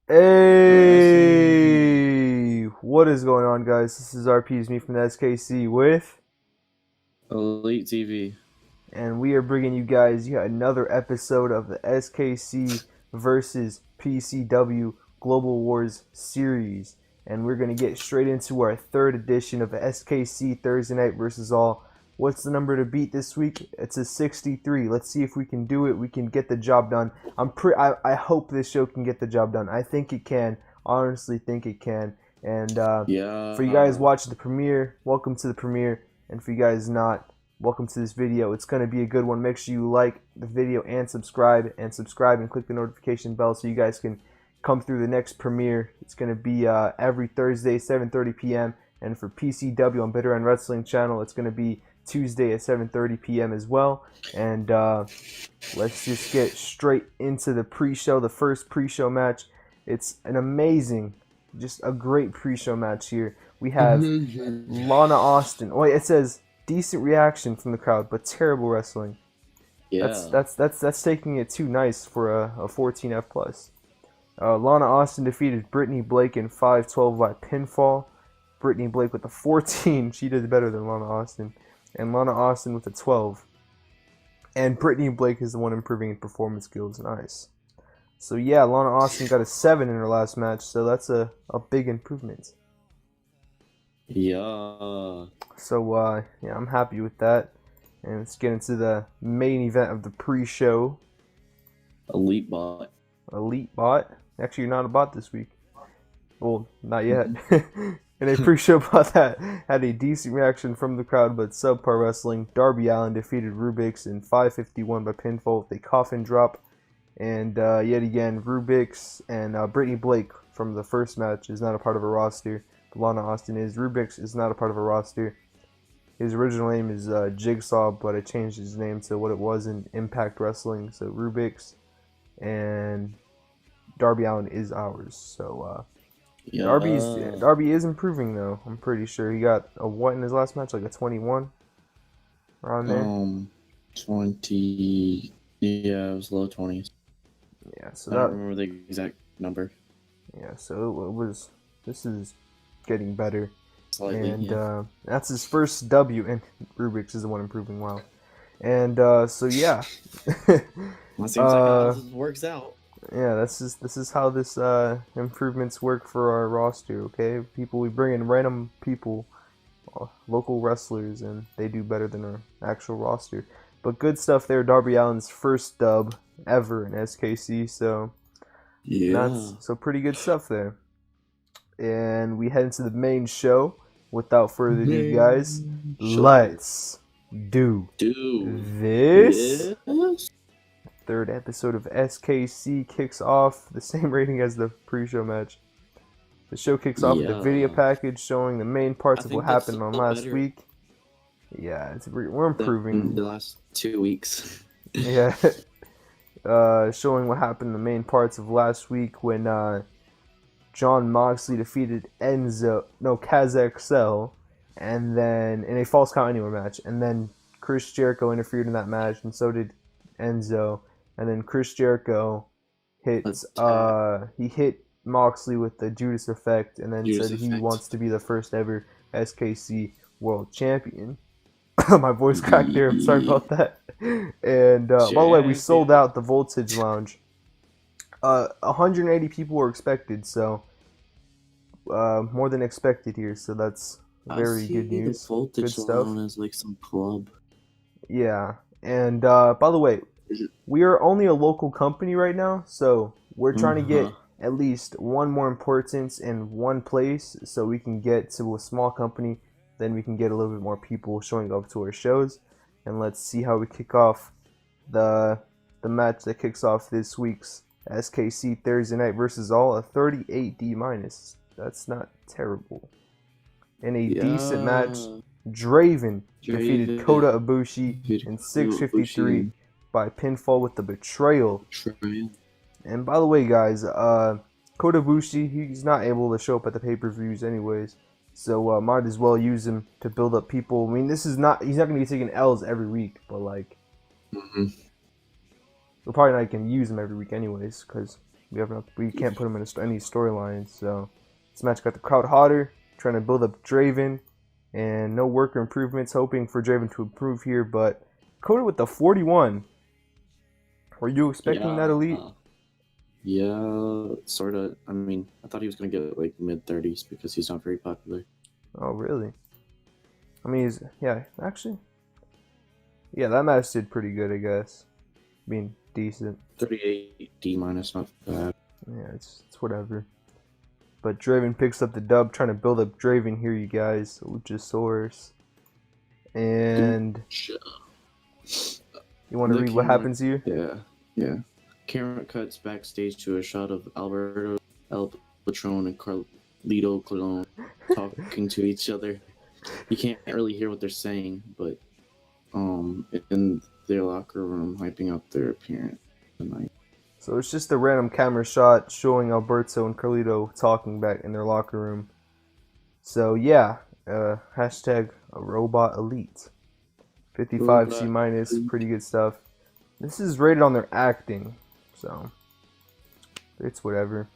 Hey, what is going on, guys? This is RP's me from the SKC with, Elite TV. and we are bringing you guys yet another episode of the SKC versus PCW Global Wars series. And we're going to get straight into our third edition of the SKC Thursday Night versus All. What's the number to beat this week? It's a 63. Let's see if we can do it. We can get the job done. I hope this show can get the job done. I think it can. Honestly think it can. And for you guys watching the premiere, welcome to the premiere. And for you guys not, welcome to this video. It's going to be a good one. Make sure you like the video and subscribe and click the notification bell so you guys can come through the next premiere. It's going to be every Thursday, 7:30 p.m. And for PCW on Bitter End Wrestling channel, it's going to be Tuesday at 7:30 p.m. as well. And let's just get straight into the pre-show, the first pre-show match. It's an amazing, just a great pre-show match here. We have Lana Austin. Oh, wait, it says decent reaction from the crowd, but terrible wrestling. Yeah. That's taking it too nice for a 14F plus. Lana Austin defeated Brittany Blake in 5-12 by pinfall. Brittany Blake with a 14. She did better than Lana Austin. And Lana Austin with a 12. And Brittany Blake is the one improving in performance skills. Nice. So yeah, Lana Austin got a 7 in her last match, so that's a big improvement. Yeah. So yeah, I'm happy with that. And let's get into the main event of the pre-show. Elite bot. Elite bot. Actually, you're not a bot this week. Well, not yet. And a pre-show bot that had a decent reaction from the crowd, but subpar wrestling. Darby Allin defeated Rubix in 5:51 by pinfall with a coffin drop. And yet again, Rubix and Brittany Blake from the first match is not a part of a roster. Lana Austin is. Rubix is not a part of a roster. His original name is Jigsaw, but I changed his name to what it was in Impact Wrestling. So Rubix and Darby Allin is ours. So Yeah. Darby is improving though. I'm pretty sure he got a what in his last match, like a 21 around there. 20. Yeah, it was low 20s. Yeah, so I don't remember the exact number. Yeah, so it was. This is getting better. Slightly, And yeah. that's his first W, and Rubix is the one improving. Wow. And so yeah. That seems like how this works out. Yeah, this is how this improvements work for our roster. Okay, we bring in random people, local wrestlers, and they do better than our actual roster. But good stuff there. Darby Allin's first dub ever in SKC, so Yeah. so pretty good stuff there. And we head into the main show. Without further ado, guys, let's do this. Third episode of SKC kicks off, the same rating as the pre-show match. The show kicks off with a video package showing the main parts of what happened on last week. Yeah, we're improving. In the last 2 weeks. Yeah. Showing what happened, the main parts of last week when John Moxley defeated Kaz XL, and then in a false count anywhere match, and then Chris Jericho interfered in that match, and so did Enzo, and then Chris Jericho hit Moxley with the Judas effect, and then said he wants to be the first ever SKC World Champion. My voice cracked there. I'm sorry about that. And by the way, we sold out the Voltage Lounge. 180 people were expected, so more than expected here. So that's very good news. Voltage good stuff. Is like some club. Yeah, and by the way, we are only a local company right now, so we're trying to get at least one more importance in one place, so we can get to a small company. Then we can get a little bit more people showing up to our shows, and let's see how we kick off the match that kicks off this week's SKC Thursday Night versus All, a 38 D-. That's not terrible. In a decent match, Draven defeated Kota Ibushi in 6:53 by pinfall with the Betrayal. And by the way, guys, Kota Ibushi, he's not able to show up at the pay-per-views anyways. So might as well use him to build up people. I mean, he's not going to be taking L's every week, but like Mm-hmm. we're probably not going to use him every week anyways because we can't put him in any storylines. So this match got the crowd hotter, trying to build up Draven, and no worker improvements. Hoping for Draven to improve here, but Coda with the 41. Were you expecting that elite? Yeah, sort of. I mean, I thought he was going to get like mid-30s because he's not very popular. Oh, really? I mean, actually, that match did pretty good, I guess. I mean, decent. 38 D-, not bad. Yeah, it's whatever. But Draven picks up the dub, trying to build up Draven here, you guys. Luchasaurus. And you want to read what happens here? Yeah. Camera cuts backstage to a shot of Alberto, El Patron, and Carlito Colon talking to each other. You can't really hear what they're saying, but in their locker room, hyping up their appearance tonight. So it's just a random camera shot showing Alberto and Carlito talking back in their locker room. So yeah, hashtag a robot elite. 55 C minus, pretty good stuff. This is rated on their acting, so it's whatever.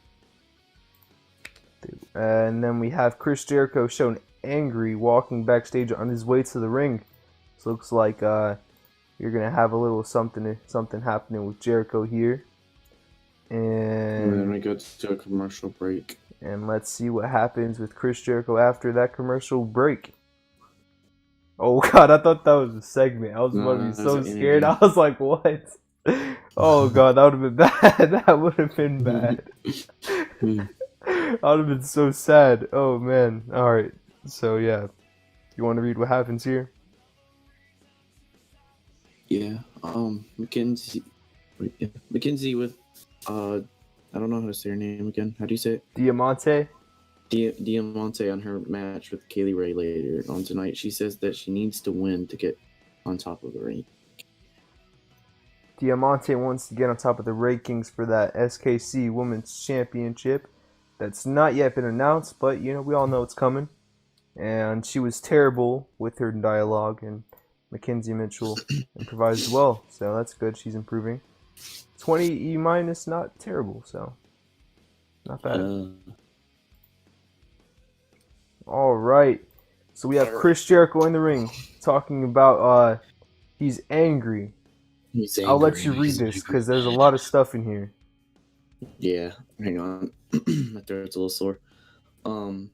And then we have Chris Jericho shown angry walking backstage on his way to the ring. So looks like you're gonna have a little something happening with Jericho here. And then we go to a commercial break. And let's see what happens with Chris Jericho after that commercial break. Oh god, I thought that was a segment. I was about to be so scared. I was like, what? Oh god, that would have been bad. That would have been bad. I would have been so sad. Oh man. Alright. So yeah. You want to read what happens here? Yeah. Mackenzie with I don't know how to say her name again. How do you say it? Diamante? Diamante on her match with Kaylee Ray later on tonight. She says that she needs to win to get on top of the ring. Diamante wants to get on top of the rankings for that SKC Women's Championship. That's not yet been announced, but we all know it's coming. And she was terrible with her dialogue, and Mackenzie Mitchell improvised well, so that's good. She's improving. 20 E minus, not terrible, so not bad. All right, so we have Chris Jericho in the ring talking about he's angry. I'll let you read this because there's a lot of stuff in here. Yeah, hang on. My throat's a little sore. All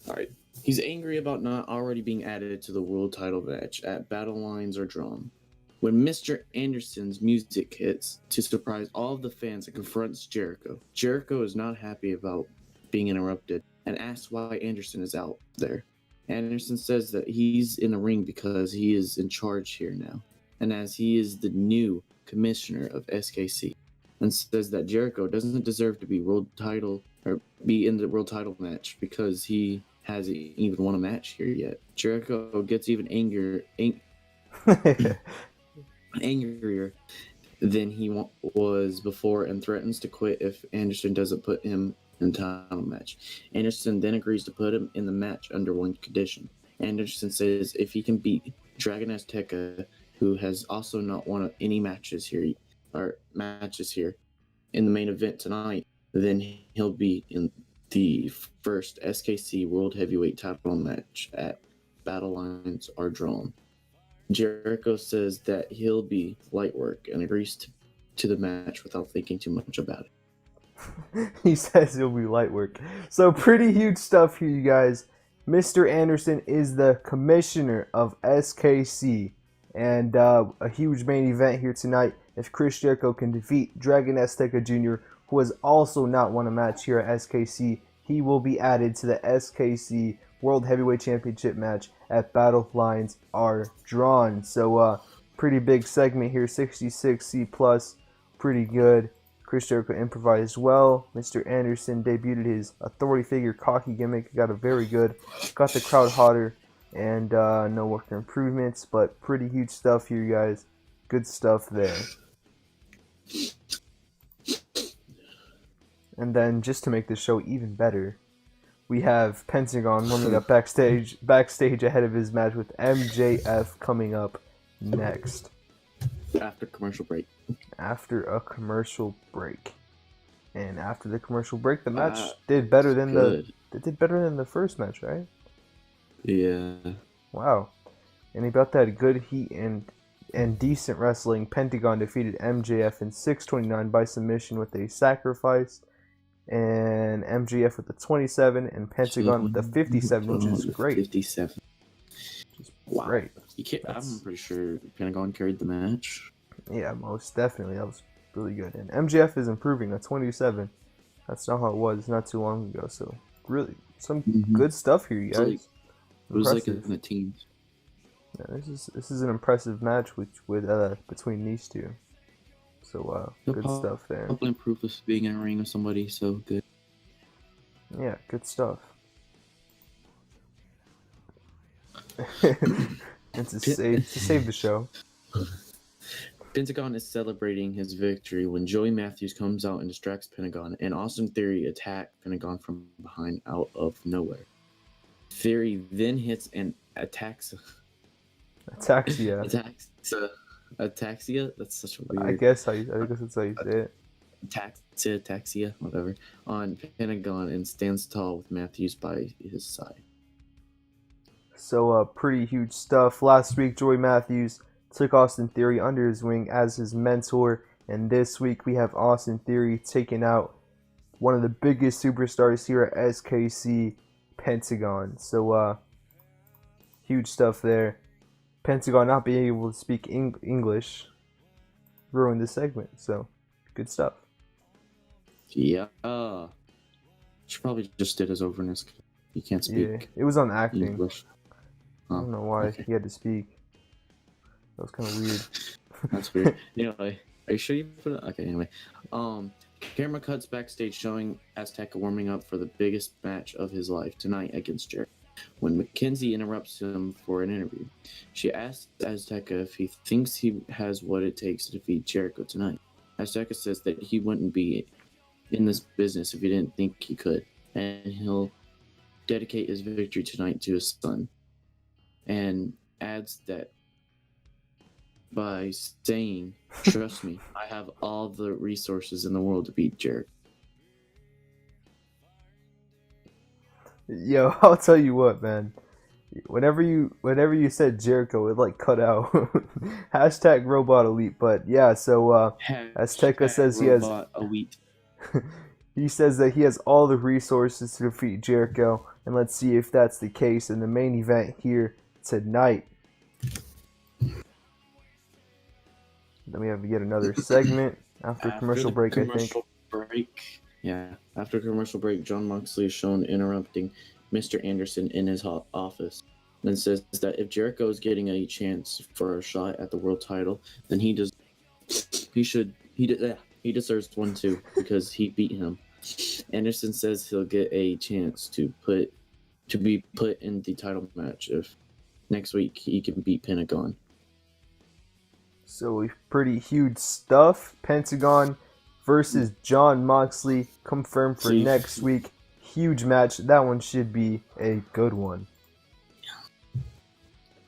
right. He's angry about not already being added to the world title match at Battle Lines Are Drawn. When Mr. Anderson's music hits to surprise all of the fans and confronts Jericho, Jericho is not happy about being interrupted and asks why Anderson is out there. Anderson says that he's in the ring because he is in charge here now, and as he is the new commissioner of SKC, and says that Jericho doesn't deserve to be be in the world title match because he hasn't even won a match here yet. Jericho gets even angrier than he was before and threatens to quit if Anderson doesn't put him in the title match. Anderson then agrees to put him in the match under one condition. Anderson says if he can beat Dragon Azteca, who has also not won any matches here in the main event tonight, then he'll be in the first SKC World Heavyweight title match at Battle Lines Are Drawn. Jericho says that he'll be light work and agrees to the match without thinking too much about it. He says he'll be light work. So pretty huge stuff here, you guys. Mr. Anderson is the commissioner of SKC. And a huge main event here tonight. If Chris Jericho can defeat Dragon Azteca Jr., who has also not won a match here at SKC, he will be added to the SKC World Heavyweight Championship match at Battle Lines Are Drawn. So pretty big segment here, 66 C+, pretty good. Chris Jericho improvised well. Mr. Anderson debuted his authority figure cocky gimmick, got the crowd hotter, and no worker improvements, but pretty huge stuff here, you guys. Good stuff there. And then just to make the show even better, we have Pentagon warming up backstage ahead of his match with MJF coming up next. After commercial break. After a commercial break. And after the commercial break, the match did better than the first match, right? Yeah. Wow. And about that good heat and decent wrestling, Pentagon defeated MJF in 6:29 by submission with a sacrifice, and MJF with the 27 and Pentagon with the 57, which is great. 57. Wow. Great. I'm pretty sure Pentagon carried the match. Yeah, most definitely. That was really good. And MJF is improving at 27. That's not how it was not too long ago. So really, some good stuff here, you guys. It was like in the teens. Yeah, this is an impressive match with between these two. So good stuff there. Probably improve with being in a ring with somebody so good. Yeah, good stuff. And to save the show. Pentagon is celebrating his victory when Joey Matthews comes out and distracts Pentagon, and Austin Theory attack Pentagon from behind out of nowhere. Theory then hits and attacks. Ataxia. Ataxia? That's such a weird. I guess that's how you say it. Ataxia, whatever. On Pentagon and stands tall with Matthews by his side. So pretty huge stuff. Last week, Joey Matthews took Austin Theory under his wing as his mentor, and this week we have Austin Theory taking out one of the biggest superstars here at SKC, Pentagon. So huge stuff there. Pentagon not being able to speak English ruined this segment, so good stuff. Yeah. She probably just did his overness. He can't speak. Yeah, it was on acting. English. I don't know why he had to speak. That was kind of weird. That's weird. Are you sure you put it? Okay, anyway. Camera cuts backstage showing Azteca warming up for the biggest match of his life tonight against Jericho. When Mackenzie interrupts him for an interview, she asks Azteca if he thinks he has what it takes to defeat Jericho tonight. Azteca says that he wouldn't be in this business if he didn't think he could, and he'll dedicate his victory tonight to his son. And adds that by saying, "Trust me, I have all the resources in the world to beat Jericho." Yo, I'll tell you what, man. Whenever you said Jericho, it like cut out. Hashtag Robot Elite, but yeah. So Azteca says he has. Elite. He says that he has all the resources to defeat Jericho, and let's see if that's the case in the main event here tonight. Then we have yet another segment after commercial break, I think. After commercial break, John Moxley is shown interrupting Mr. Anderson in his office and says that if Jericho is getting a chance for a shot at the world title, then he deserves one too because he beat him. Anderson says he'll get a chance to be put in the title match if next week he can beat Pentagon. So pretty huge stuff. Pentagon versus John Moxley confirmed for next week. Huge match. That one should be a good one.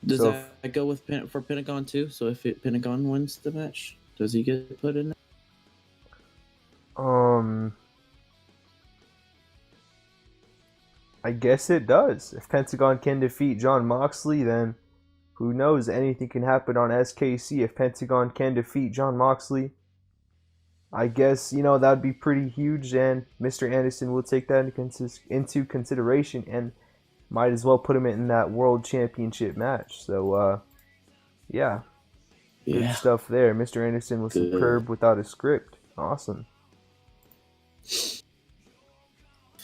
Does that go with for Pentagon too? So if Pentagon wins the match, does he get put in? I guess it does. If Pentagon can defeat John Moxley, then who knows? Anything can happen on SKC. If Pentagon can defeat John Moxley, I guess, that would be pretty huge, and Mr. Anderson will take that into consideration and might as well put him in that World Championship match. So, good stuff there. Mr. Anderson was superb without a script. Awesome.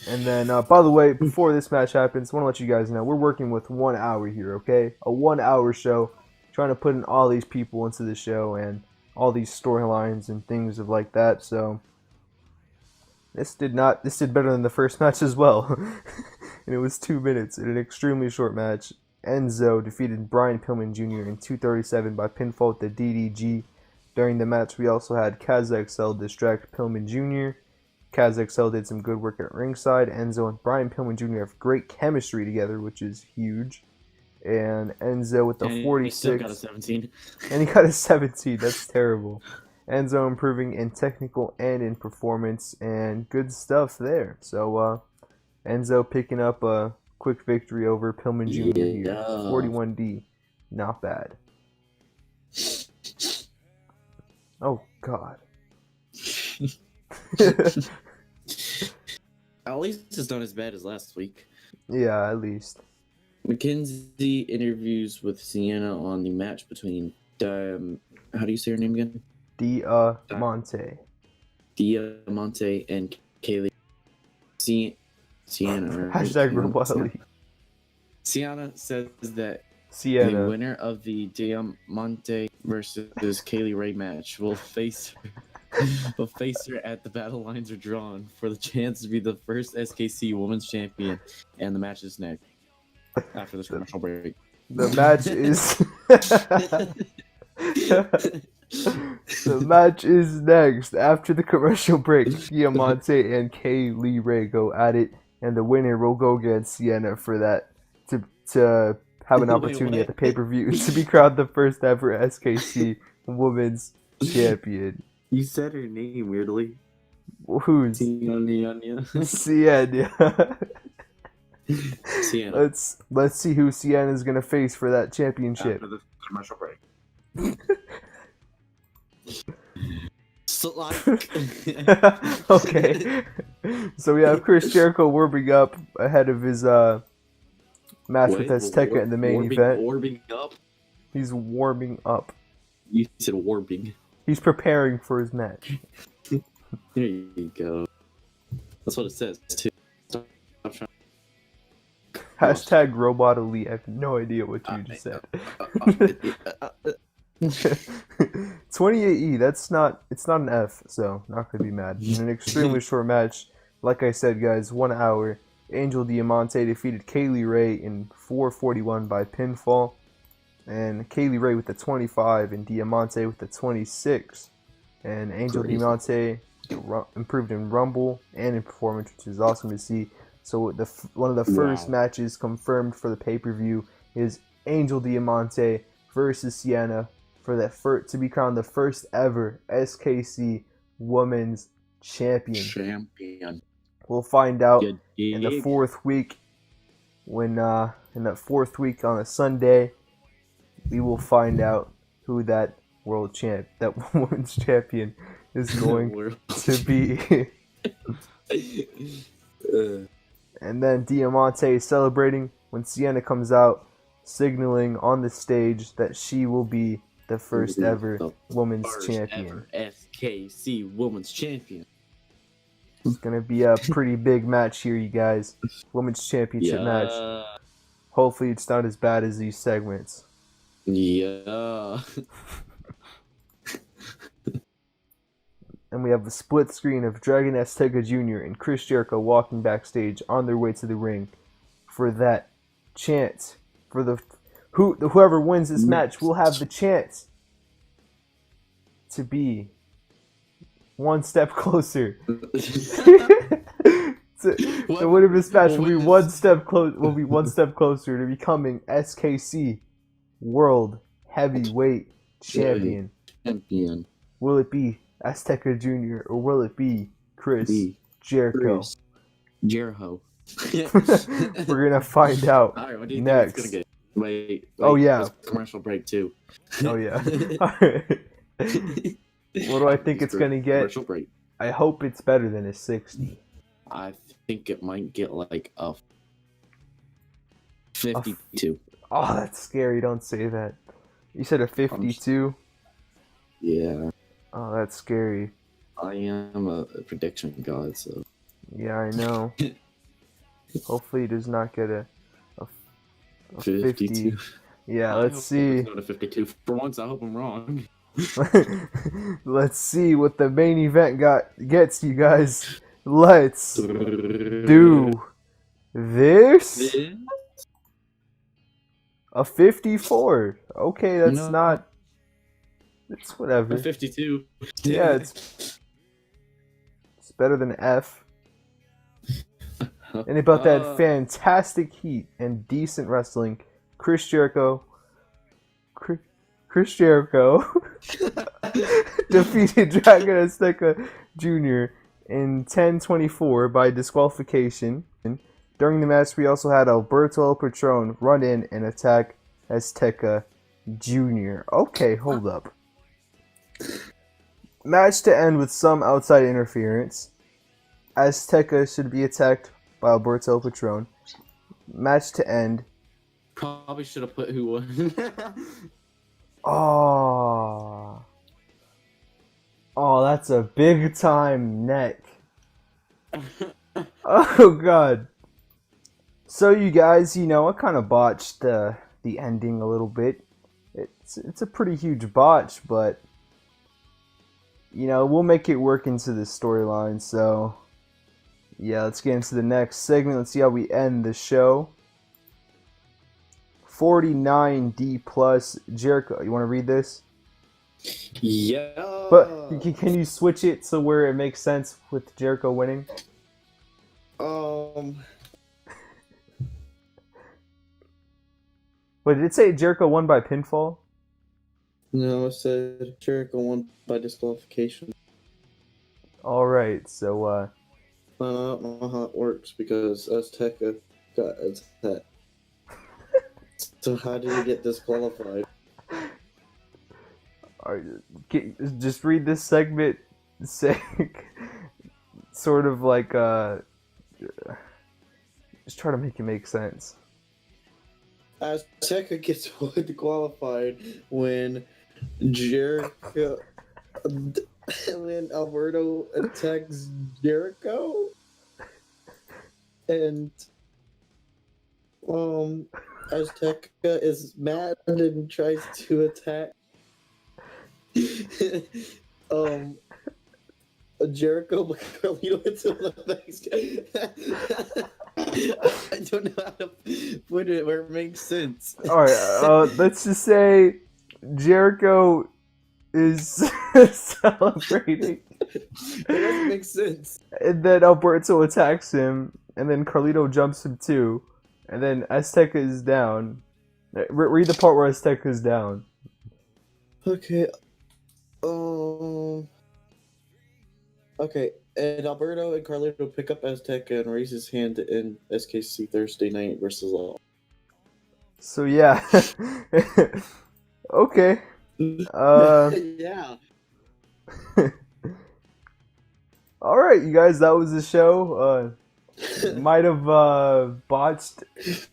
And then, by the way, before this match happens, I want to let you guys know, we're working with 1 hour here, okay? A 1 hour show, trying to put in all these people into the show and all these storylines and things of like that. So this did better than the first match as well. And it was 2 minutes in an extremely short match. Enzo defeated Brian Pillman Jr. in 2:37 by pinfall with the DDG. During the match, we also had Kaz XL distract Pillman Jr. KazXL did some good work at ringside. Enzo and Brian Pillman Jr. have great chemistry together, which is huge. And Enzo with the And 46. he still got a 17. And he got a 17. That's terrible. Enzo improving in technical and in performance, and good stuff there. So Enzo picking up a quick victory over Pillman Jr. here. 41D. Not bad. Oh, God. At least it's not as bad as last week. Yeah, at least. Mackenzie interviews with Sienna on the match between how do you say her name again? Diamante. Diamante and Kaylee. Sienna. Right? Hashtag Robot Elite. Sienna says that Sienna. the winner of the Diamante versus Kaylee Ray match will face her at the battle lines are drawn for the chance to be the first SKC Women's Champion, and the match is next after this commercial break. The match is the match is next after the commercial break. Diamante and Kaylee Ray go at it, and the winner will go against Sienna for that to have an opportunity at the pay-per-view to be crowned the first ever SKC Women's Champion. You said her name weirdly. Who's? Sienna. Sienna. Let's see who Sienna's gonna face for that championship. After the commercial break. Okay. So we have Chris Jericho warming up ahead of his match with Azteca in the main event. Warming up? He's warming up. You said warming. He's preparing for his match. There you go. That's what it says too. Stop trying. Hashtag Robot Elite. I have no idea what you just said. 28E. It's not an F, so not gonna be mad. In an extremely short match, like I said, guys, 1 hour. Angel Diamante defeated Kaylee Ray in 4:41 by pinfall, and Kaylee Ray with the 25 and Diamante with the 26. And Angel Diamante improved in Rumble and in performance, which is awesome to see. So one of the first matches confirmed for the pay-per-view is Angel Diamante versus Sienna to be crowned the first ever SKC Women's Champion. We'll find out in the fourth week when in that fourth week on a Sunday we will find out who that women's champion is going to be. And then Diamante is celebrating when Sienna comes out, signaling on the stage that she will be the first ever women's champion. SKC Women's Champion. It's gonna be a pretty big match here, you guys. Women's championship match. Hopefully it's not as bad as these segments. Yeah. And we have the split screen of Dragon Azteca Jr. and Chris Jericho walking backstage on their way to the ring for that chance. For whoever wins this match will have the chance to be one step closer. The winner of this match will be one step closer to becoming SKC World Heavyweight Champion. Will it be Azteca Jr. or will it be Chris Jericho? Jericho. We're gonna find out what do you next. Think it's gonna get? Wait, oh yeah, commercial break too. Oh yeah. Alright. What do I think it's gonna get? Commercial break. I hope it's better than a 60. I think it might get like a 52. Oh, that's scary. Don't say that. You said a 52? Yeah. Oh, that's scary. I am a prediction god, so. Yeah, I know. Hopefully it does not get a 50. Yeah, let's see. It's not a 52. For once, I hope I'm wrong. Let's see what the main event gets, you guys. Let's do this. A 54. Okay, that's not. It's whatever. A 52. Yeah, it's better than F. And about that fantastic heat and decent wrestling, Chris Jericho defeated Dragon Azteca Jr. in 10:24 by disqualification. During the match, we also had Alberto El Patron run in and attack Azteca Jr. Okay, hold up. Match to end with some outside interference. Azteca should be attacked by Alberto El Patron. Match to end. Probably should have put who won. Oh, that's a big time neck. Oh god. So you guys, I kind of botched the ending a little bit. It's a pretty huge botch, but we'll make it work into the storyline. So yeah, let's get into the next segment. Let's see how we end the show. 49D plus Jericho. You want to read this? Yeah. But can you switch it to where it makes sense with Jericho winning? Wait, did it say Jericho won by pinfall? No, it said Jericho won by disqualification. Alright, so I don't know how it works because Azteca got attacked. So how did he get disqualified? Just read this segment, say, sort of like, just try to make it make sense. Azteca gets disqualified when when Alberto attacks Jericho, and Azteca is mad and tries to attack Jericho, but Carlito hits him with the next guy. I don't know how to put it where it makes sense. Alright, let's just say Jericho is celebrating. It doesn't make sense. And then Alberto attacks him, and then Carlito jumps him too, and then Azteca is down. Read the part where Azteca is down. Okay. Okay, and Alberto and Carlito pick up Azteca and raise his hand to end SKC Thursday Night versus All. So yeah. Okay. Yeah. Alright, you guys, that was the show. Might have botched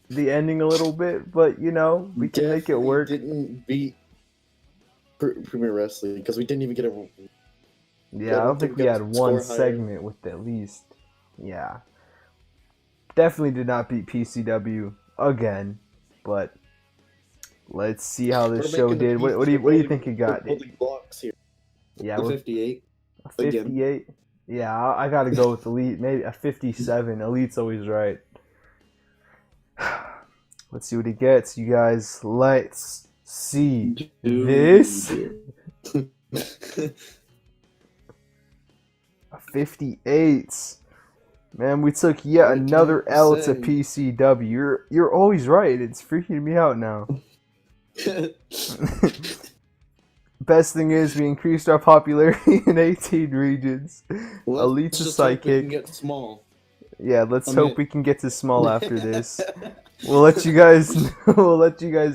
the ending a little bit, but we can make it work. Didn't beat Premier Wrestling because we didn't even get a. Yeah, I don't think we had one segment with at least. Yeah. Definitely did not beat PCW again, but let's see how this show did. What do you think it got? Blocks here. Yeah, 58. 58. Yeah, I gotta go with Elite. Maybe a 57. Elite's always right. Let's see what he gets, you guys. Let's see this. A 58. Man, we took yet another L to PCW. You're always right. It's freaking me out now. Best thing is we increased our popularity in 18 regions. Elite's a psychic. Get small. Yeah, let's hope we can get to small after this. We'll let you guys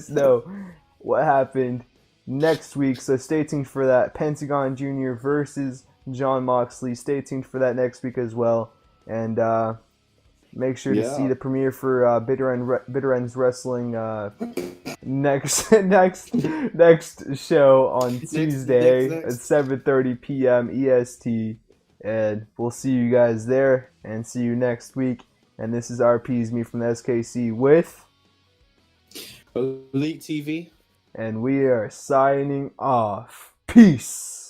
know what happened next week. So stay tuned for that. Pentagon Jr. versus John Moxley. Stay tuned for that next week as well. And make sure to see the premiere for Bitter Ends Wrestling next show on Tuesday at 7:30 p.m. EST. And we'll see you guys there and see you next week. And this is RP's me from the SKC with Elite TV. And we are signing off. Peace.